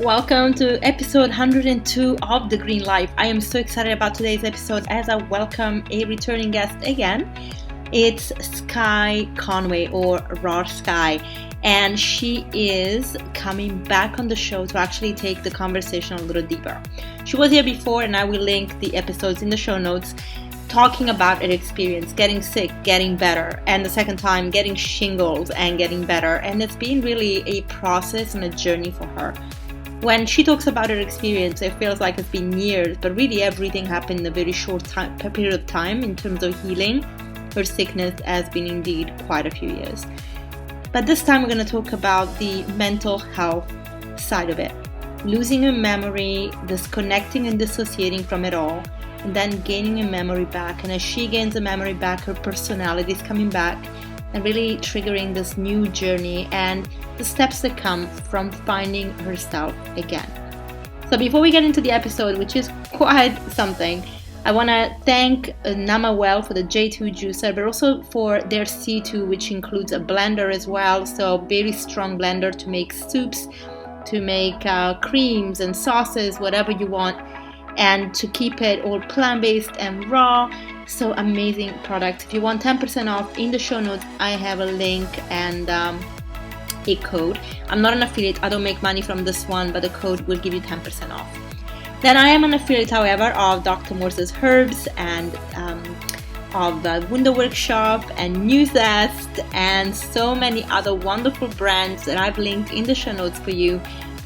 Welcome to episode 102 of The Green Life. I am so excited about today's episode as I welcome a returning guest again. It's Skye Conway or Roar Skye, and she is coming back on the show to actually take the conversation a little deeper. She was here before, and I will link the episodes in the show notes, talking about her experience, getting sick, getting better, and the second time getting shingles and getting better. And it's been really a process and a journey for her. When she talks about her experience, it feels like it's been years, but really everything happened in a very short period of time in terms of healing. Her sickness has been indeed quite a few years. But this time we're going to talk about the mental health side of it. Losing her memory, disconnecting and dissociating from it all, and then gaining a memory back. And as she gains a memory back, her personality is coming back and really triggering this new journey and the steps that come from finding herself again. So before we get into the episode, which is quite something, I want to thank Namawell for the J2 juicer, but also for their C2, which includes a blender as well. So very strong blender to make soups, to make creams and sauces, whatever you want, and to keep it all plant-based and raw. So amazing product. If you want 10% off, in the show notes I have a link and a code. I'm not an affiliate, I don't make money from this one, but the code will give you 10% off. Then I am an affiliate, however, of Dr. Morse's Herbs and of the Window Workshop and New Zest and so many other wonderful brands that I've linked in the show notes for you.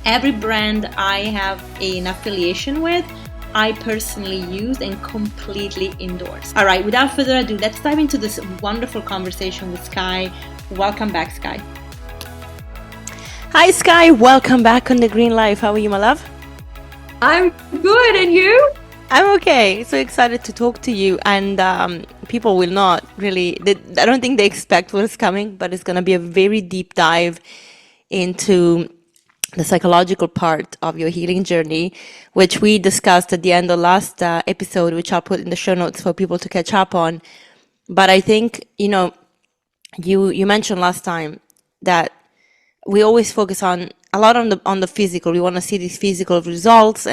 Every brand I have an affiliation with, I personally use and completely endorse. All right, without further ado, let's dive into this wonderful conversation with Skye. Welcome back, Skye. Hi, Skye. Welcome back on The Green Life. How are you, my love? I'm good, and you? I'm okay. So excited to talk to you. And people will not really, I don't think they expect what's coming, but it's going to be a very deep dive into the psychological part of your healing journey, which we discussed at the end of last episode, which I'll put in the show notes for people to catch up on. But I think, you mentioned last time that we always focus on a lot on the physical. We want to see these physical results,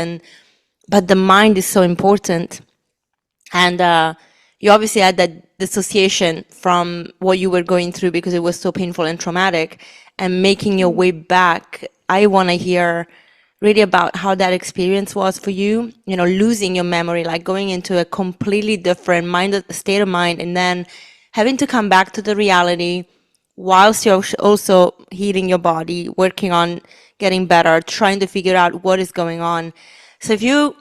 but the mind is so important. And you obviously had that dissociation from what you were going through because it was so painful and traumatic, and making your way back. I want to hear really about how that experience was for you, losing your memory, like going into a completely different state of mind, and then having to come back to the reality whilst you're also healing your body, working on getting better, trying to figure out what is going on. So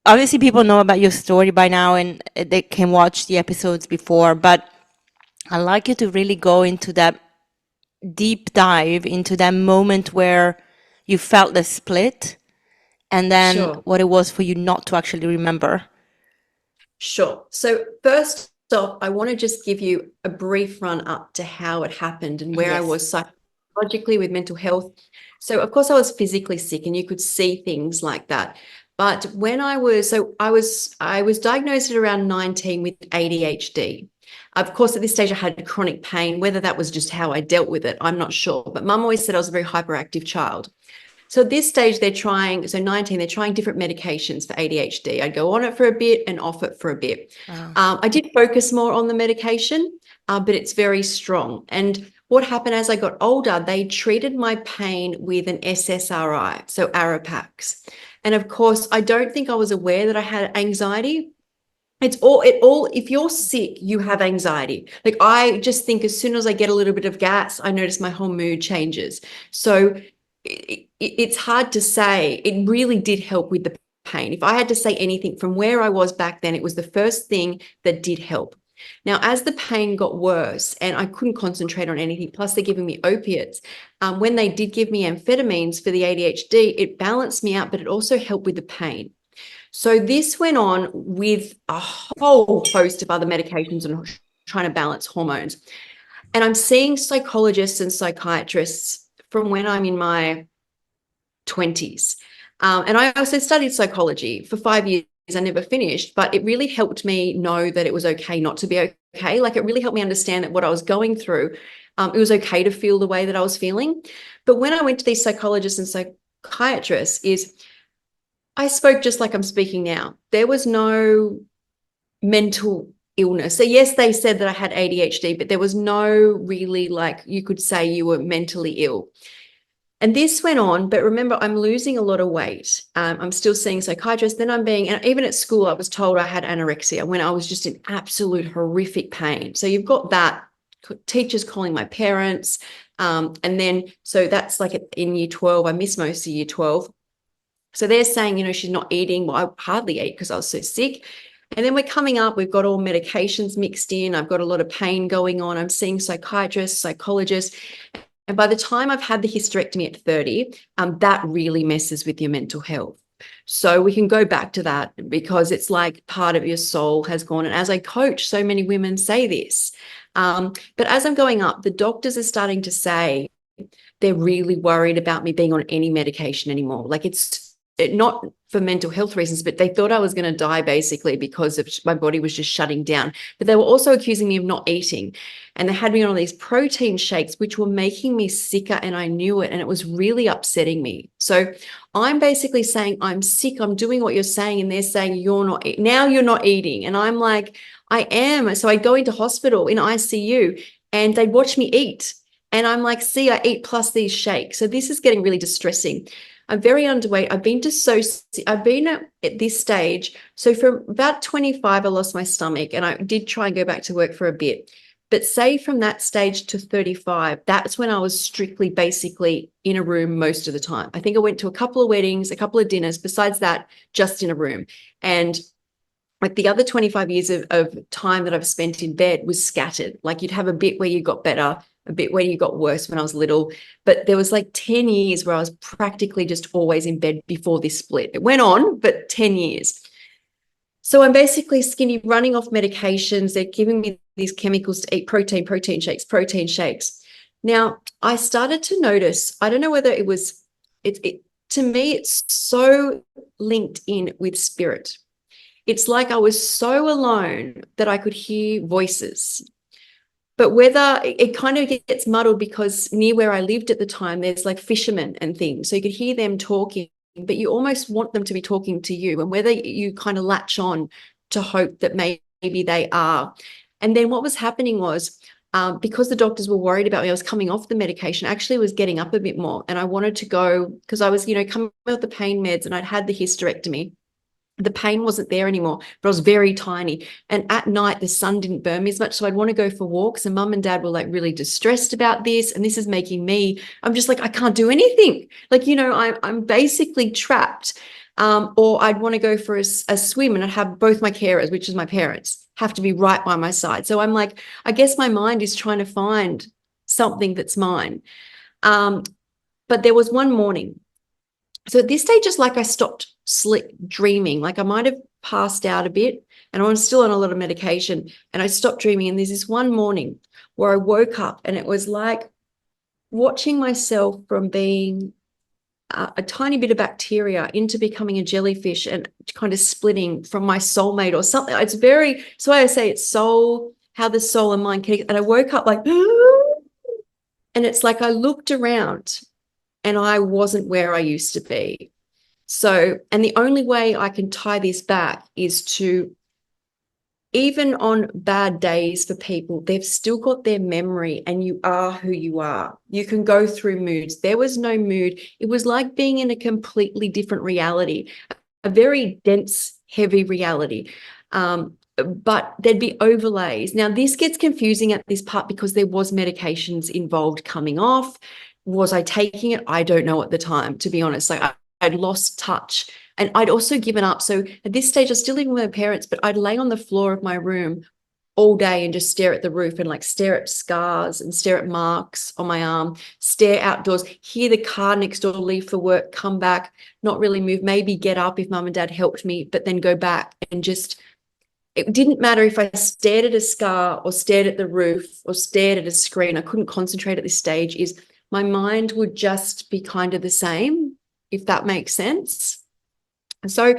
obviously people know about your story by now and they can watch the episodes before, but I'd like you to really go into that deep dive into that moment where you felt the split, and then what it was for you not to actually remember. Sure. So first off, I want to just give you a brief run up to how it happened and where I was psychologically with mental health. So of course I was physically sick, and you could see things like that. But when I was diagnosed at around 19 with ADHD. Of course, at this stage, I had chronic pain. Whether that was just how I dealt with it, I'm not sure. But Mum always said I was a very hyperactive child. So at this stage, 19, they're trying different medications for ADHD. I'd go on it for a bit and off it for a bit. Wow. I did focus more on the medication, but it's very strong. And what happened as I got older, they treated my pain with an SSRI, so Arapax. And of course, I don't think I was aware that I had anxiety. If you're sick, you have anxiety. Like, I just think as soon as I get a little bit of gas, I notice my whole mood changes. So it's hard to say. It really did help with the pain. If I had to say anything from where I was back then, it was the first thing that did help. Now, as the pain got worse and I couldn't concentrate on anything, plus they're giving me opiates, when they did give me amphetamines for the ADHD, it balanced me out, but it also helped with the pain. So this went on with a whole host of other medications and trying to balance hormones. And I'm seeing psychologists and psychiatrists from when I'm in my 20s. And I also studied psychology for 5 years. I never finished, but it really helped me know that it was okay not to be okay. Like, it really helped me understand that what I was going through, it was okay to feel the way that I was feeling. But when I went to these psychologists and psychiatrist is I spoke just like I'm speaking now. There was no mental illness. So yes, they said that I had ADHD, but there was no really, like, you could say you were mentally ill. And this went on, but remember, I'm losing a lot of weight. I'm still seeing psychiatrists. Then and even at school, I was told I had anorexia when I was just in absolute horrific pain. So you've got that, teachers calling my parents. And then, so that's like in year 12, I missed most of year 12. So they're saying, she's not eating. Well, I hardly ate because I was so sick. And then we're coming up, we've got all medications mixed in. I've got a lot of pain going on. I'm seeing psychiatrists, psychologists. And by the time I've had the hysterectomy at 30, that really messes with your mental health. So we can go back to that because it's like part of your soul has gone. And as I coach, so many women say this. But as I'm going up, the doctors are starting to say they're really worried about me being on any medication anymore. Like, it's not for mental health reasons, but they thought I was going to die basically because of my body was just shutting down. But they were also accusing me of not eating. And they had me on all these protein shakes, which were making me sicker, and I knew it. And it was really upsetting me. So I'm basically saying, I'm sick. I'm doing what you're saying. And they're saying, you're not eating. And I'm like, I am. So I'd go into hospital in ICU and they'd watch me eat. And I'm like, see, I eat plus these shakes. So this is getting really distressing. I'm very underweight. I've been at this stage. So from about 25, I lost my stomach and I did try and go back to work for a bit. But say from that stage to 35, that's when I was strictly basically in a room most of the time. I think I went to a couple of weddings, a couple of dinners. Besides that, just in a room. And like the other 25 years of time that I've spent in bed was scattered. Like, you'd have a bit where you got better, a bit where you got worse when I was little. But there was like 10 years where I was practically just always in bed before this split. It went on, but 10 years. So I'm basically skinny, running off medications. They're giving me these chemicals to eat, protein shakes. Now, I started to notice, I don't know whether it was, to me, it's so linked in with spirit. It's like I was so alone that I could hear voices. But whether it kind of gets muddled because near where I lived at the time, there's like fishermen and things. So you could hear them talking, but you almost want them to be talking to you, and whether you kind of latch on to hope that maybe they are. And then what was happening was, because the doctors were worried about me, I was coming off the medication, actually was getting up a bit more. And I wanted to go because I was, coming off the pain meds and I'd had the hysterectomy. The pain wasn't there anymore, but I was very tiny. And at night, the sun didn't burn me as much. So I'd want to go for walks. And mum and dad were like really distressed about this. And this is making me, I'm just like, I can't do anything. Like, I'm basically trapped. Or I'd want to go for a swim, and I'd have both my carers, which is my parents, have to be right by my side. So I'm like, I guess my mind is trying to find something that's mine. But there was one morning. So at this stage, just like I stopped dreaming, like I might have passed out a bit and I was still on a lot of medication, and I stopped dreaming. And there's this one morning where I woke up and it was like watching myself from being a tiny bit of bacteria into becoming a jellyfish and kind of splitting from my soulmate or something. It's very, so I say it's how the soul and mind connect. And I woke up like, and it's like I looked around and I wasn't where I used to be. So, and the only way I can tie this back is to, even on bad days for people, they've still got their memory, and you are who you are. You can go through moods. There was no mood. It was like being in a completely different reality, a very dense, heavy reality. But there'd be overlays. Now, this gets confusing at this part because there was medications involved coming off. Was I taking it? I don't know at the time, to be honest. Like I'd lost touch and I'd also given up. So at this stage, I was still living with my parents, but I'd lay on the floor of my room all day and just stare at the roof and like stare at scars and stare at marks on my arm, stare outdoors, hear the car next door leave for work, come back, not really move, maybe get up if mum and dad helped me, but then go back and just, it didn't matter if I stared at a scar or stared at the roof or stared at a screen. I couldn't concentrate at this stage. My mind would just be kind of the same, if that makes sense. So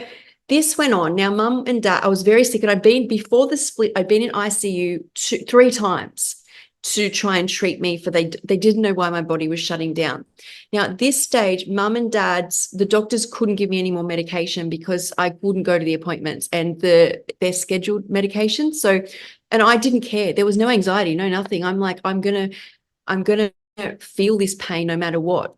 this went on. Now, mum and dad, I was very sick, and before the split, I'd been in ICU 3 times. to try and treat me for they didn't know why my body was shutting down. Now, at this stage, mum and dad's, the doctors couldn't give me any more medication because I wouldn't go to the appointments and their scheduled medication. So, and I didn't care. There was no anxiety, no nothing. I'm like, I'm gonna feel this pain no matter what.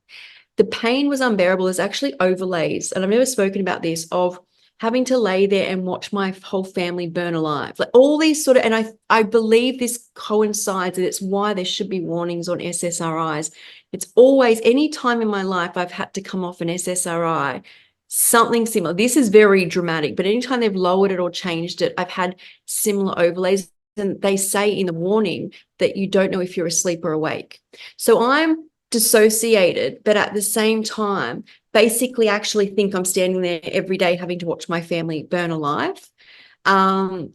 The pain was unbearable. There's actually overlays, and I've never spoken about this, of having to lay there and watch my whole family burn alive. Like all these sort of, and I believe this coincides, and it's why there should be warnings on SSRIs. It's always, any time in my life I've had to come off an SSRI, something similar. This is very dramatic, but anytime they've lowered it or changed it, I've had similar overlays. And they say in the warning that you don't know if you're asleep or awake. So I'm dissociated, but at the same time, basically actually think I'm standing there every day having to watch my family burn alive. And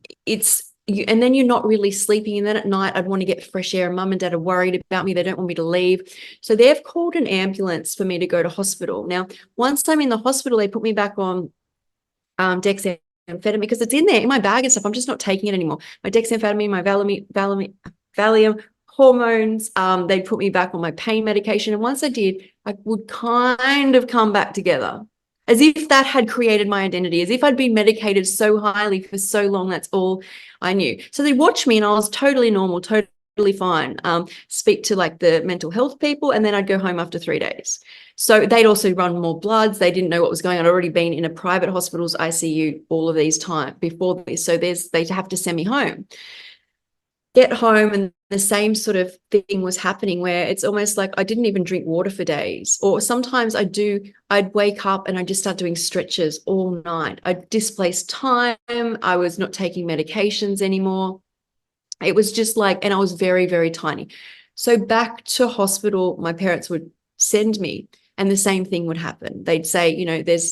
then you're not really sleeping. And then at night, I'd want to get fresh air. Mum and dad are worried about me. They don't want me to leave. So they've called an ambulance for me to go to hospital. Now, once I'm in the hospital, they put me back on dexamphetamine because it's in there in my bag and stuff. I'm just not taking it anymore. My dexamphetamine, my Valium, hormones. They'd put me back on my pain medication. And once I did, I would kind of come back together, as if that had created my identity, as if I'd been medicated so highly for so long. That's all I knew. So they watched me and I was totally normal, totally fine. Speak to like the mental health people, and then I'd go home after 3 days. So they'd also run more bloods. They didn't know what was going on. I'd already been in a private hospital's ICU all of these time before this. So they have to send me home. Get home, and the same sort of thing was happening, where it's almost like I didn't even drink water for days. Or sometimes I'd wake up and I'd just start doing stretches all night. I'd displace time. I was not taking medications anymore. It was just like, and I was very, very tiny. So back to hospital, my parents would send me, and the same thing would happen. They'd say,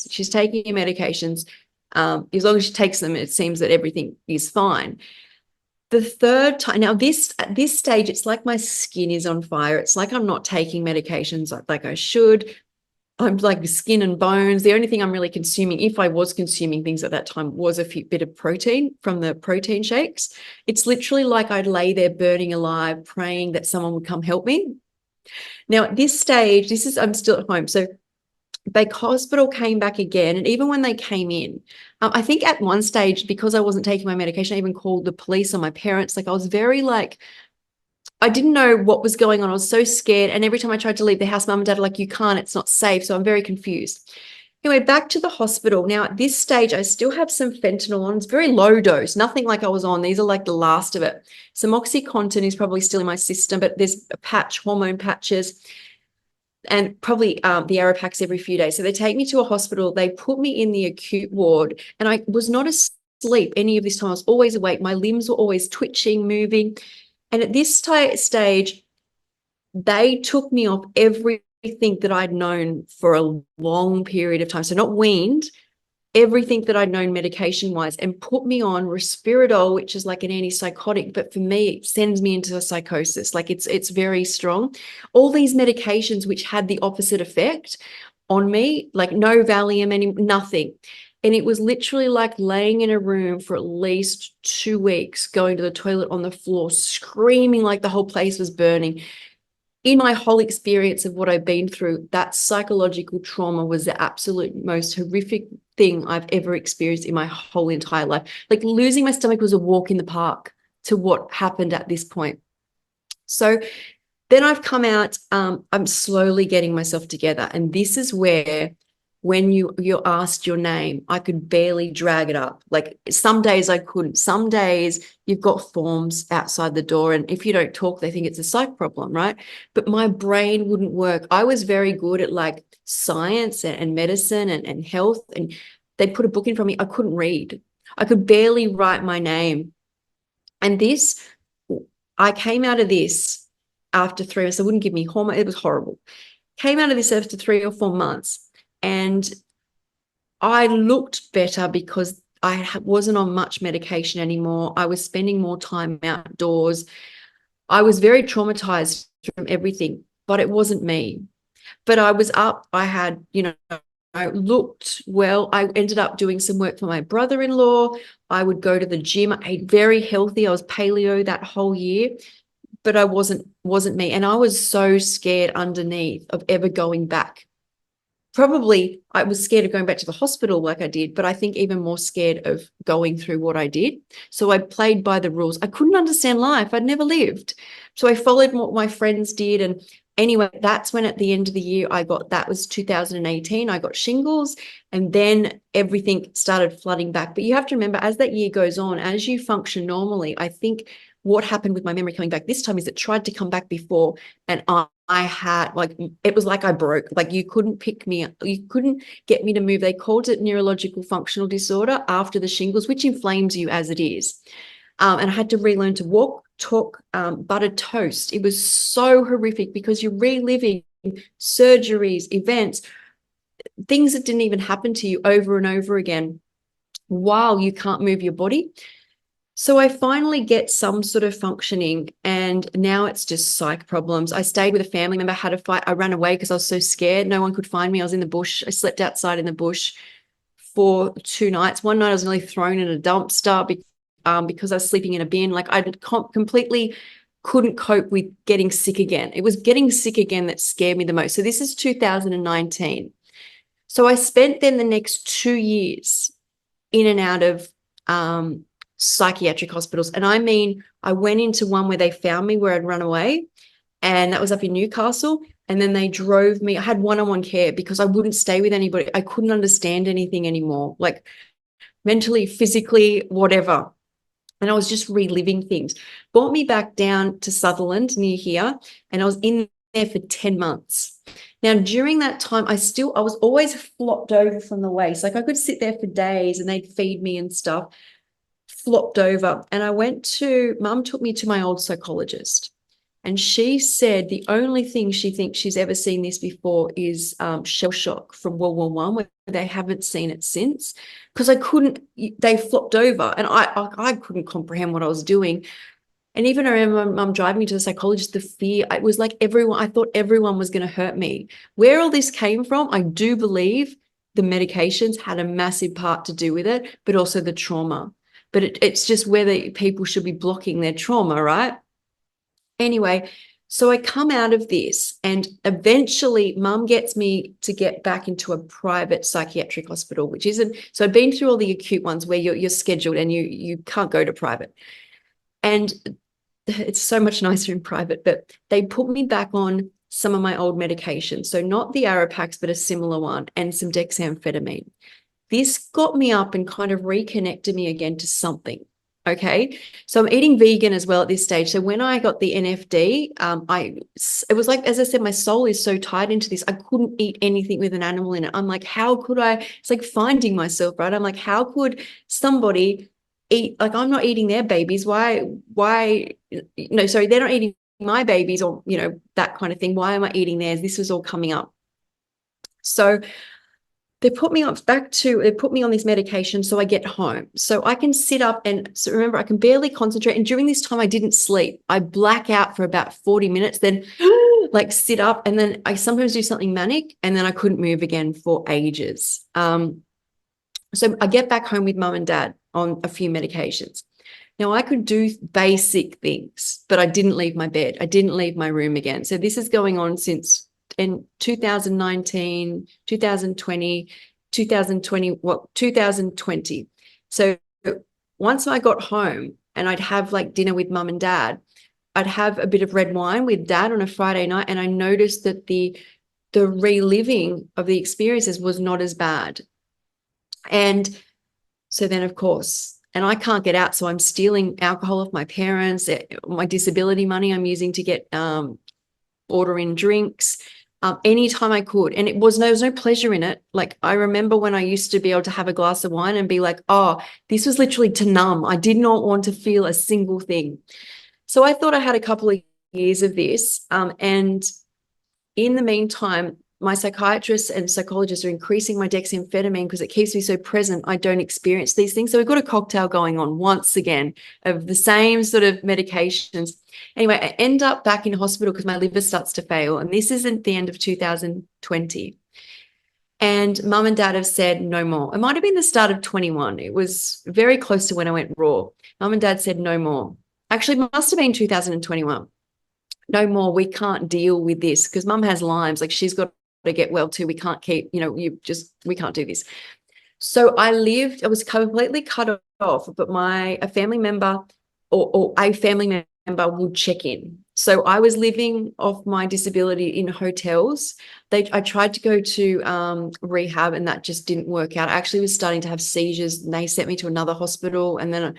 she's taking her medications. As long as she takes them, it seems that everything is fine. The third time, now at this stage, it's like my skin is on fire. It's like I'm not taking medications like I should. I'm like skin and bones. The only thing I'm really consuming, if I was consuming things at that time, was a bit of protein from the protein shakes. It's literally like I'd lay there burning alive, praying that someone would come help me. Now at this stage, I'm still at home. So the hospital came back again. And even when they came in, I think at one stage, because I wasn't taking my medication, I even called the police on my parents. Like I was very I didn't know what was going on. I was so scared. And every time I tried to leave the house, mum and dad are like, you can't, it's not safe. So I'm very confused. Anyway, back to the hospital. Now at this stage, I still have some fentanyl on. It's very low dose, nothing like I was on. These are like the last of it. Some OxyContin is probably still in my system, but there's hormone patches, and probably the Aeropax every few days. So they take me to a hospital. They put me in the acute ward, and I was not asleep any of this time. I was always awake. My limbs were always twitching, moving. And at this stage, they took me off everything that I'd known for a long period of time. So not weaned, everything that I'd known medication-wise, and put me on Risperdal, which is like an antipsychotic, but for me, it sends me into a psychosis. Like it's very strong. All these medications which had the opposite effect on me, like no Valium, nothing. And it was literally like laying in a room for at least 2 weeks, going to the toilet on the floor, screaming like the whole place was burning. In my whole experience of what I've been through, that psychological trauma was the absolute most horrific thing I've ever experienced in my whole entire life. Like losing my stomach was a walk in the park to what happened at this point. So then I've come out, I'm slowly getting myself together. And this is where, when you're asked your name, I could barely drag it up. Like some days I couldn't. Some days you've got forms outside the door, and if you don't talk, they think it's a psych problem, right? But my brain wouldn't work. I was very good at like science and medicine and health, and they'd put a book in front of me. I couldn't read. I could barely write my name. And I came out of this after 3 months. They wouldn't give me hormone. It was horrible. Came out of this after 3 or 4 months. And I looked better because I wasn't on much medication anymore. I was spending more time outdoors. I was very traumatized from everything, but it wasn't me. But I was up. I looked well. I ended up doing some work for my brother-in-law. I would go to the gym. I ate very healthy. I was paleo that whole year. but I wasn't me. And I was so scared underneath of ever going back. Probably I was scared of going back to the hospital like I did, but I think even more scared of going through what I did. So I played by the rules. I couldn't understand life. I'd never lived. So I followed what my friends did. And anyway, that's when at the end of the year that was 2018, I got shingles, and then everything started flooding back. But you have to remember, as that year goes on, as you function normally, I think what happened with my memory coming back this time is it tried to come back before, and I had, like, it was like I broke. Like, you couldn't pick me up. You couldn't get me to move. They called it neurological functional disorder after the shingles, which inflames you as it is. And I had to relearn to walk, talk, buttered toast. It was so horrific because you're reliving surgeries, events, things that didn't even happen to you over and over again while you can't move your body. So I finally get some sort of functioning, and now it's just psych problems. I stayed with a family member, had a fight. I ran away because I was so scared. No one could find me. I was in the bush. I slept outside in the bush for 2 nights. One night I was nearly thrown in a dumpster because I was sleeping in a bin. Like, I completely couldn't cope with getting sick again. It was getting sick again that scared me the most. So this is 2019. So I spent then the next 2 years in and out of psychiatric hospitals. And I mean, I went into one where they found me where I'd run away, and that was up in Newcastle. And then they drove me. I had one-on-one care because I wouldn't stay with anybody. I couldn't understand anything anymore, like mentally, physically, whatever. And I was just reliving things. Brought me back down to Sutherland near here, and I was in there for 10 months. Now, during that time, I was always flopped over from the waist. Like, I could sit there for days and they'd feed me and stuff, flopped over. And Mum took me to my old psychologist. And she said the only thing she thinks she's ever seen this before is shell shock from World War I, where they haven't seen it since. Because they flopped over, and I couldn't comprehend what I was doing. And even I remember my mum driving me to the psychologist, the fear, it was like I thought everyone was going to hurt me. Where all this came from, I do believe the medications had a massive part to do with it, but also the trauma. But it's just whether people should be blocking their trauma, right? Anyway, so I come out of this, and eventually Mum gets me to get back into a private psychiatric hospital, which isn't, so I've been through all the acute ones where you're scheduled and you can't go to private. And it's so much nicer in private, but they put me back on some of my old medications. So not the Arapax, but a similar one, and some dexamphetamine. This got me up and kind of reconnected me again to something. Okay. So I'm eating vegan as well at this stage. So when I got the NFD, it was like, as I said, my soul is so tied into this. I couldn't eat anything with an animal in it. I'm like, how could I? It's like finding myself, right? I'm like, how could somebody eat? Like, I'm not eating their babies. Why, no, sorry, they're not eating my babies, or, that kind of thing. Why am I eating theirs? This was all coming up. So they put me on this medication so I get home. So I can sit up, and so remember, I can barely concentrate. And during this time, I didn't sleep. I black out for about 40 minutes, then like sit up, and then I sometimes do something manic, and then I couldn't move again for ages. So I get back home with Mum and Dad on a few medications. Now, I could do basic things, but I didn't leave my bed. I didn't leave my room again. So this is going on since in 2019, 2020, 2020. So once I got home and I'd have like dinner with Mum and Dad, I'd have a bit of red wine with Dad on a Friday night, and I noticed that the reliving of the experiences was not as bad. And so then, of course, and I can't get out, so I'm stealing alcohol off my parents. My disability money I'm using to get order in drinks anytime I could. And there was no pleasure in it. Like, I remember when I used to be able to have a glass of wine and be like, oh, this was literally to numb. I did not want to feel a single thing. So I thought I had a couple of years of this. And in the meantime, my psychiatrists and psychologists are increasing my dexamphetamine because it keeps me so present. I don't experience these things. So we've got a cocktail going on once again of the same sort of medications. Anyway, I end up back in hospital because my liver starts to fail. And this isn't the end of 2020. And Mum and Dad have said no more. It might have been the start of 21. It was very close to when I went raw. Mum and Dad said no more. Actually, it must have been 2021. no more, we can't deal with this because mum has Lyme's, like she's got to get well too. We can't keep, we can't do this. So I was completely cut off, but a family member or a family member would check in. So I was living off my disability in hotels. I tried to go to rehab and that just didn't work out. I actually was starting to have seizures and they sent me to another hospital, and then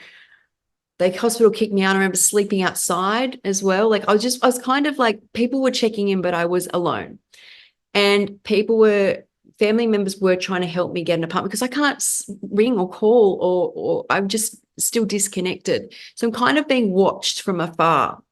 the hospital kicked me out. I remember sleeping outside as well. Like I was kind of like, people were checking in, but I was alone. And family members were trying to help me get an apartment because I can't ring or call or I'm just still disconnected. So I'm kind of being watched from afar.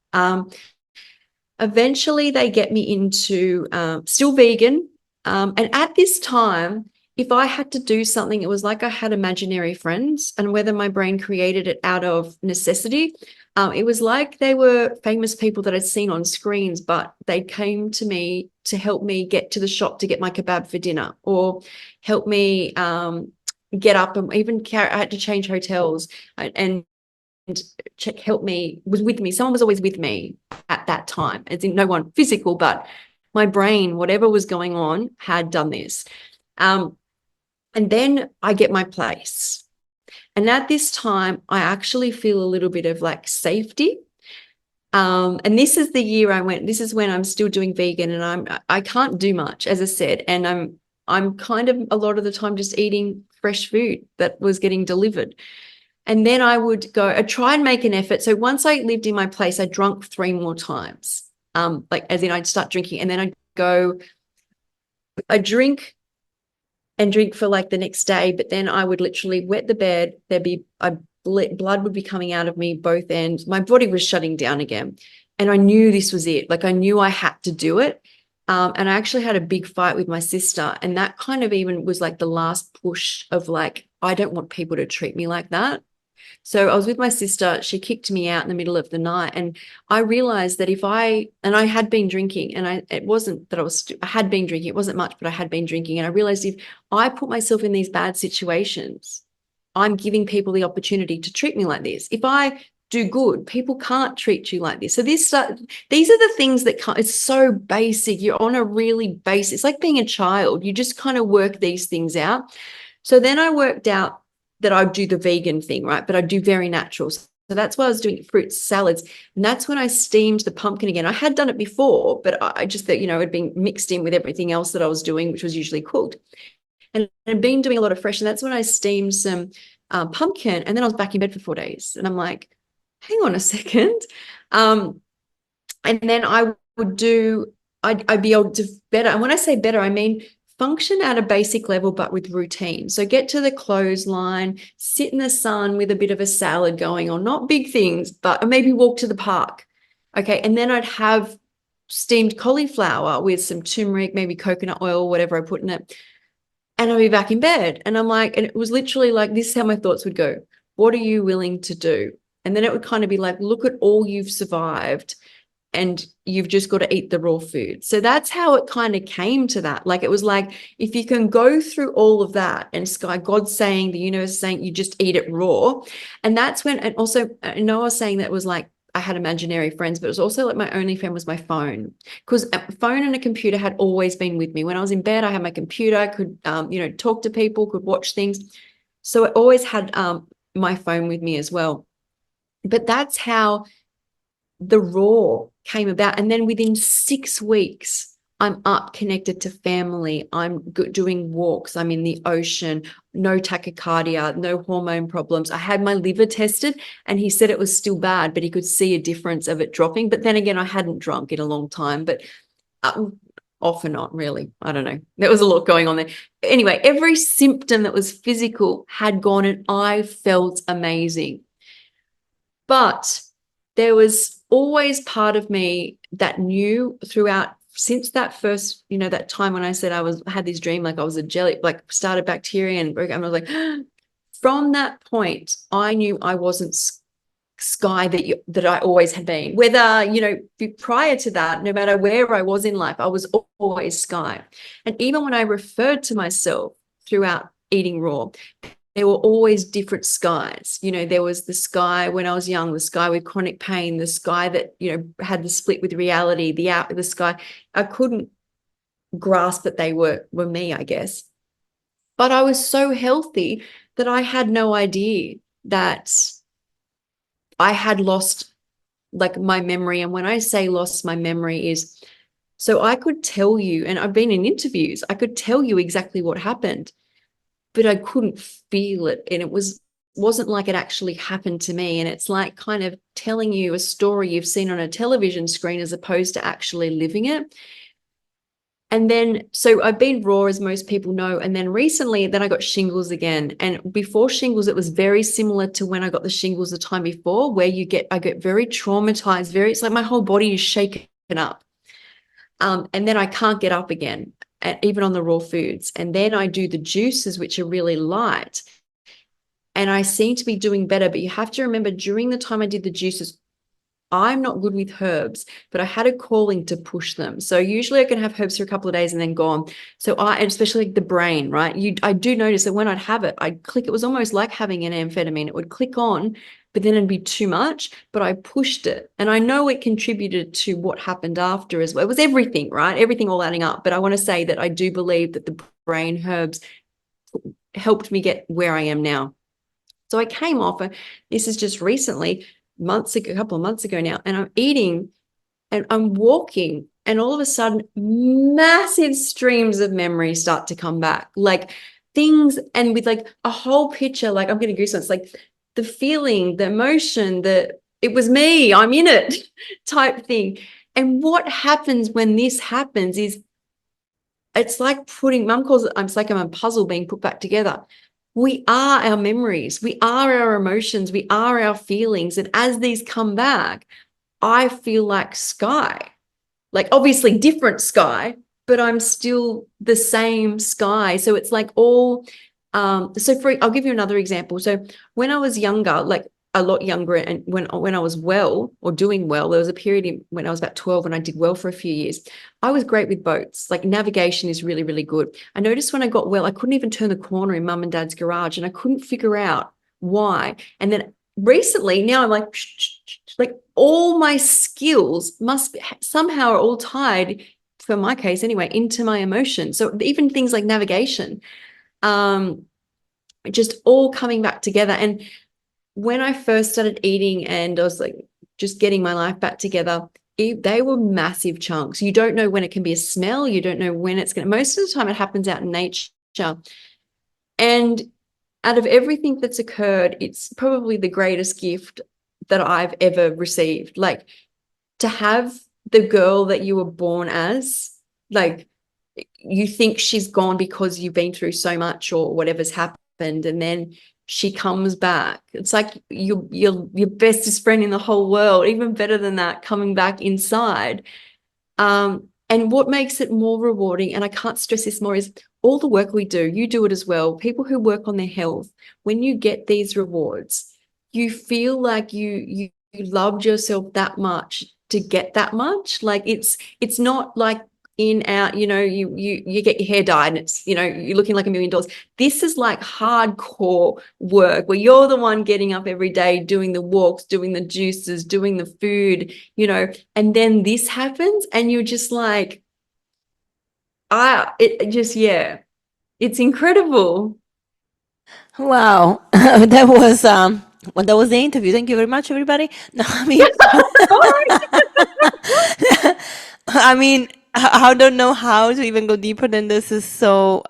Eventually they get me into still vegan. And at this time, if I had to do something, it was like I had imaginary friends, and whether my brain created it out of necessity, it was like they were famous people that I'd seen on screens, but they came to me to help me get to the shop to get my kebab for dinner, or help me get up, and even I had to change hotels and help me, was with me. Someone was always with me at that time, as in no one physical, but my brain, whatever was going on, had done this. And then I get my place. And at this time, I actually feel a little bit of like safety. And this is the year this is when I'm still doing vegan, and I can't do much, as I said. And I'm kind of a lot of the time just eating fresh food that was getting delivered. And then I'd try and make an effort. So once I lived in my place, I drunk 3 more times. Like as in I'd start drinking, and then I'd drink for like the next day, but then I would literally wet the bed. Blood would be coming out of me both ends. My body was shutting down again. And I knew this was it. Like I knew I had to do it. And I actually had a big fight with my sister. And that kind of even was like the last push of like, I don't want people to treat me like that. So I was with my sister. She kicked me out in the middle of the night. And I realized that I had been drinking, and it wasn't that I had been drinking. It wasn't much, but I had been drinking. And I realized if I put myself in these bad situations, I'm giving people the opportunity to treat me like this. If I do good, people can't treat you like this. So these are the things that it's so basic. You're on a really basic, it's like being a child. You just kind of work these things out. So then I worked out that I'd do the vegan thing, right? But I'd do very natural. So that's why I was doing fruit salads. And that's when I steamed the pumpkin again. I had done it before, but I just thought, it'd been mixed in with everything else that I was doing, which was usually cooked. And I'd been doing a lot of fresh. And that's when I steamed some pumpkin. And then I was back in bed for 4 days. And I'm like, hang on a second. And then I'd be able to better. And when I say better, I mean function at a basic level, but with routine. So get to the clothesline, sit in the sun with a bit of a salad going on, not big things, but maybe walk to the park. Okay. And then I'd have steamed cauliflower with some turmeric, maybe coconut oil, whatever I put in it. And I'd be back in bed. And I'm like, and it was literally like, this is how my thoughts would go. What are you willing to do? And then it would kind of be like, look at all you've survived, and you've just got to eat the raw food. So that's how it kind of came to that. Like, it was like, if you can go through all of that, and Skye, God's saying, the universe is saying, you just eat it raw. And that's when, and also Noah was saying that was like, I had imaginary friends, but it was also like my only friend was my phone, because a phone and a computer had always been with me. When I was in bed, I had my computer, I could, talk to people, could watch things. So I always had my phone with me as well. But that's how the raw came about. And then within 6 weeks, I'm up, connected to family. I'm doing walks. I'm in the ocean, no tachycardia, no hormone problems. I had my liver tested, and he said it was still bad, but he could see a difference of it dropping. But then again, I hadn't drunk in a long time, but off and on, really. I don't know. There was a lot going on there. Anyway, every symptom that was physical had gone, and I felt amazing. But there was always part of me that knew throughout, since that first, that time when I said I had this dream, like I was a jelly, like started bacteria, and I was like, from that point, I knew I wasn't Skye that I always had been. Whether, prior to that, no matter where I was in life, I was always Skye. And even when I referred to myself throughout eating raw, there were always different Skyes. There was the Skye when I was young, the Skye with chronic pain, the Skye that, had the split with reality, the Skye. I couldn't grasp that they were me, I guess. But I was so healthy that I had no idea that I had lost like my memory. And when I say lost my memory is, so I could tell you, and I've been in interviews, I could tell you exactly what happened, but I couldn't feel it. And it wasn't like it actually happened to me. And it's like kind of telling you a story you've seen on a television screen as opposed to actually living it. And then, so I've been raw, as most people know. And then recently, then I got shingles again. And before shingles, it was very similar to when I got the shingles the time before, where I get very traumatized, it's like my whole body is shaken up. And then I can't get up again, even on the raw foods. And then I do the juices, which are really light. And I seem to be doing better. But you have to remember, during the time I did the juices, I'm not good with herbs, but I had a calling to push them. So usually I can have herbs for a couple of days and then gone. So and especially like the brain, right? I do notice that when I'd have it, I'd click. It was almost like having an amphetamine. It would click on, but then it'd be too much. But I pushed it. And I know it contributed to what happened after as well. It was everything, right? Everything all adding up. But I want to say that I do believe that the brain herbs helped me get where I am now. So I came off, and this is just recently, a couple of months ago now, and I'm eating and I'm walking, and all of a sudden massive streams of memory start to come back, like things, and with like a whole picture, like I'm getting goosebumps, like the feeling, the emotion, it was me, I'm in it type thing. And what happens when this happens is, it's like Mum calls it, it's like I'm a puzzle being put back together. We are our memories. We are our emotions. We are our feelings. And as these come back, I feel like Skye, like obviously different Skye, but I'm still the same Skye. So it's like all, I'll give you another example. So when I was younger, like a lot younger, and when I was well or doing well, there was a period when I was about 12 when I did well for a few years. I was great with boats. Like navigation is really, really good. I noticed when I got well, I couldn't even turn the corner in Mum and Dad's garage, and I couldn't figure out why. And then recently, now I'm like all my skills must be, somehow are all tied, for my case anyway, into my emotions. So even things like navigation, just all coming back together. And when I first started eating and I was like just getting my life back together, they were massive chunks. You don't know when it can be a smell. You don't know when it's going to, most of the time it happens out in nature. And out of everything that's occurred, it's probably the greatest gift that I've ever received. Like to have the girl that you were born as, like you think she's gone because you've been through so much or whatever's happened, and then she comes back. It's like your bestest friend in the whole world, even better than that, coming back inside. And what makes it more rewarding, and I can't stress this more, is all the work we do. You do it as well. People who work on their health, when you get these rewards, you feel like you loved yourself that much to get that much. Like it's not like in out, you get your hair dyed and it's, you're looking like $1 million. This is like hardcore work where you're the one getting up every day, doing the walks, doing the juices, doing the food, and then this happens and you're just like, it's incredible. Wow. That was that was the interview. Thank you very much, everybody. No, I mean I mean, I don't know how to even go deeper than this. Is so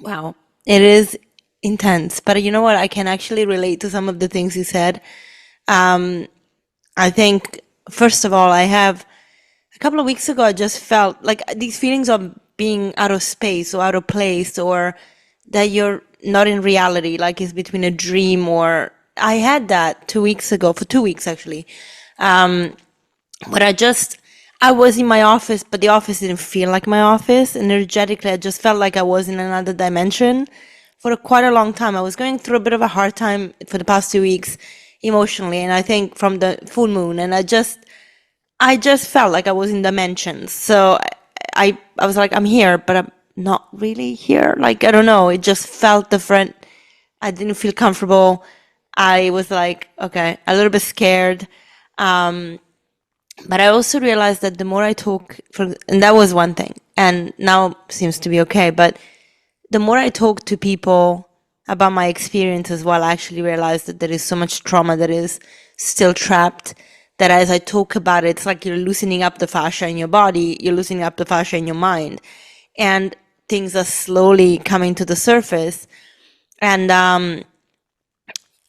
wow. It is intense, but you know what? I can actually relate to some of the things you said. I think first of all, I have a couple of weeks ago, I just felt like these feelings of being out of space or out of place, or that you're not in reality, like it's between a dream or I had that 2 weeks ago, for 2 weeks actually. But I was in my office, but the office didn't feel like my office. Energetically, I just felt like I was in another dimension for quite a long time. I was going through a bit of a hard time for the past 2 weeks emotionally, and I think from the full moon, and I just felt like I was in dimensions. So I was like, I'm here, but I'm not really here. Like, I don't know. It just felt different I didn't feel comfortable. I was like, okay, a little bit scared. Um, but I also realized that the more I talk, and that was one thing, and now seems to be okay. But the more I talk to people about my experience as well, I actually realize that there is so much trauma that is still trapped. That as I talk about it, it's like you're loosening up the fascia in your body, you're loosening up the fascia in your mind, and things are slowly coming to the surface. And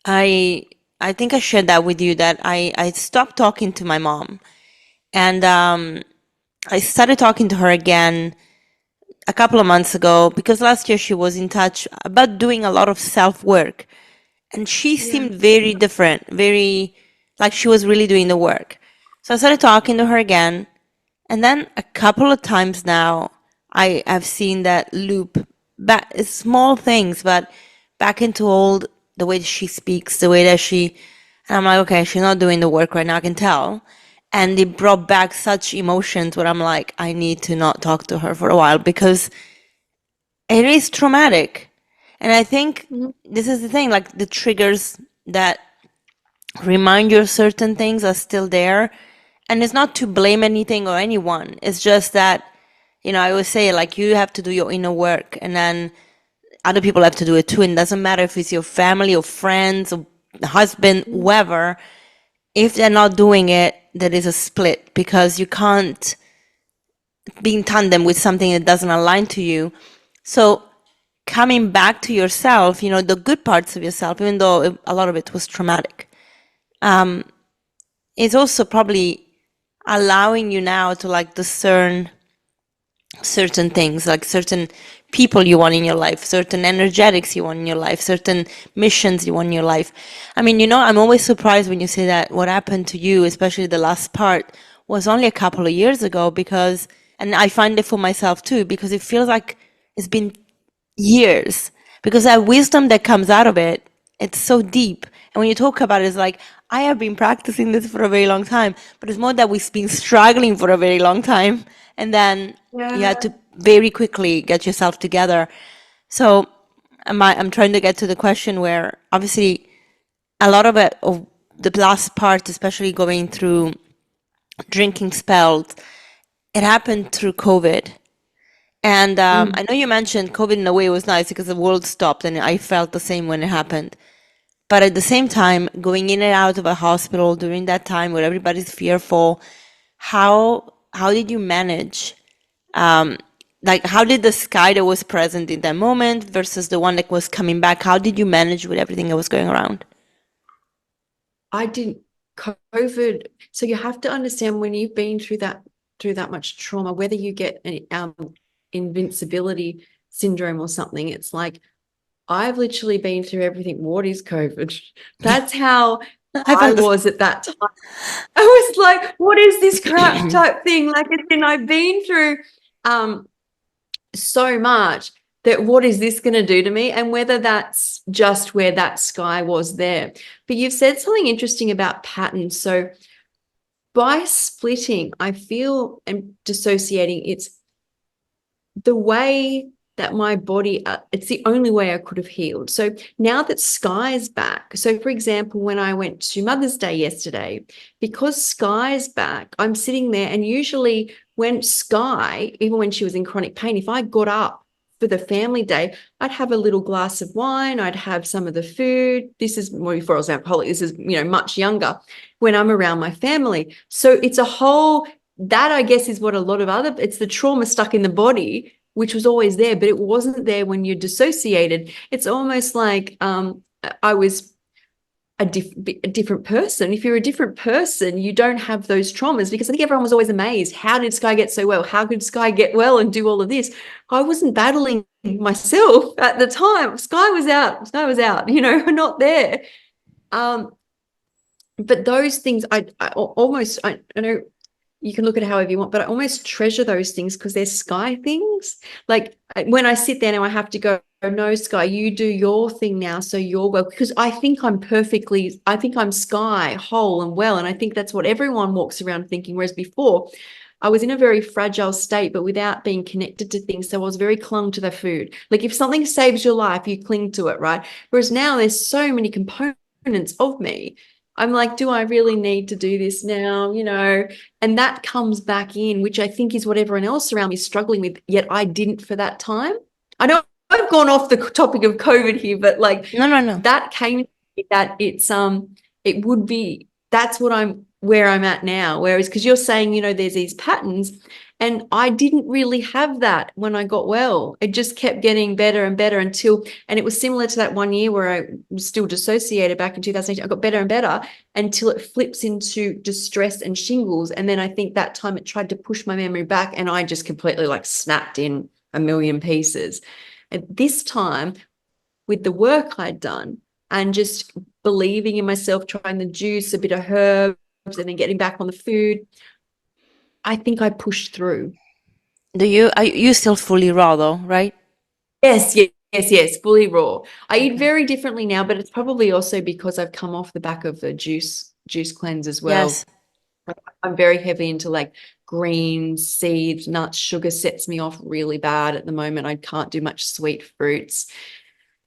I I think I shared that with you that I stopped talking to my mom, and I started talking to her again a couple of months ago because last year she was in touch about doing a lot of self work, and she Yeah. seemed very different, very like she was really doing the work. So I started talking to her again, and then a couple of times now, I have seen that loop back, it's small things, but back into old, the way that she speaks, the way that she, and I'm like, okay, she's not doing the work right now, I can tell. And it brought back such emotions where I'm like, I need to not talk to her for a while because it is traumatic. And I think Mhm. this is the thing, like the triggers that remind you of certain things are still there. And it's not to blame anything or anyone. It's just that, I always say, like, you have to do your inner work, and then other people have to do it too. And it doesn't matter if it's your family or friends or husband, Mhm. whoever. If they're not doing it, there is a split because you can't be in tandem with something that doesn't align to you. So coming back to yourself, the good parts of yourself, even though a lot of it was traumatic, is also probably allowing you now to like discern certain things, like certain people you want in your life, certain energetics you want in your life, certain missions you want in your life. I mean, I'm always surprised when you say that what happened to you, especially the last part, was only a couple of years ago because, and I find it for myself too, because it feels like it's been years because that wisdom that comes out of it, it's so deep. And when you talk about it, it's like, I have been practicing this for a very long time, but it's more that we've been struggling for a very long time. And then you had Yeah. to very quickly get yourself together. So I'm trying to get to the question where obviously a lot of it, of the last part, especially going through drinking spells, it happened through COVID. And Mm. I know you mentioned COVID in a way was nice because the world stopped, and I felt the same when it happened. But at the same time, going in and out of a hospital during that time where everybody's fearful, how did you manage? Um, like, how did the Skye that was present in that moment versus the one that was coming back? How did you manage with everything that was going around? I didn't COVID. So you have to understand when you've been through that much trauma, whether you get an invincibility syndrome or something, it's like I've literally been through everything. What is COVID? That's how I I felt the was at that time. I was like, what is this crap type thing? Like, I've been through um so much that what is this going to do to me? And whether that's just where that Skye was there. But you've said something interesting about patterns. So by splitting, I feel, and dissociating, it's the way that my body, it's the only way I could have healed. So now that Skye's back, so for example, when I went to Mother's Day yesterday, because Skye's back, I'm sitting there, and usually when Skye, even when she was in chronic pain, if I got up for the family day, I'd have a little glass of wine, I'd have some of the food. This is more before I was alcoholic. This is, much younger when I'm around my family. So it's a whole, that I guess is what a lot of other, it's the trauma stuck in the body, which was always there, but it wasn't there when you're dissociated. It's almost like I was a different person. If you're a different person, you don't have those traumas, because I think everyone was always amazed. How did Skye get so well? How could Skye get well and do all of this? I wasn't battling myself at the time. Skye was out. Skye was out, not there. But those things, I almost, I know you can look at it however you want, but I almost treasure those things because they're Skye things. Like when I sit there now, I have to go, no, Skye, you do your thing now, so you're well, because I think I'm Skye whole and well. And I think that's what everyone walks around thinking. Whereas before, I was in a very fragile state, but without being connected to things. So I was very clung to the food. Like if something saves your life, you cling to it, right? Whereas now there's so many components of me. I'm like, do I really need to do this now? And that comes back in, which I think is what everyone else around me is struggling with, yet I didn't for that time. I know I've gone off the topic of COVID here, but like No. that came that it would be, that's where I'm at now. Whereas, because you're saying, there's these patterns, and I didn't really have that when I got well. It just kept getting better and better and it was similar to that 1 year where I was still dissociated back in 2018. I got better and better until it flips into distress and shingles. And then I think that time it tried to push my memory back, and I just completely like snapped in a million pieces. And this time, with the work I'd done and just believing in myself, trying the juice, a bit of herbs, and then getting back on the food, I think I pushed through. Are you still fully raw though, right? Yes, fully raw. I eat very differently now, but it's probably also because I've come off the back of the juice cleanse as well. Yes. I'm very heavy into like greens, seeds, nuts. Sugar sets me off really bad at the moment. I can't do much sweet fruits.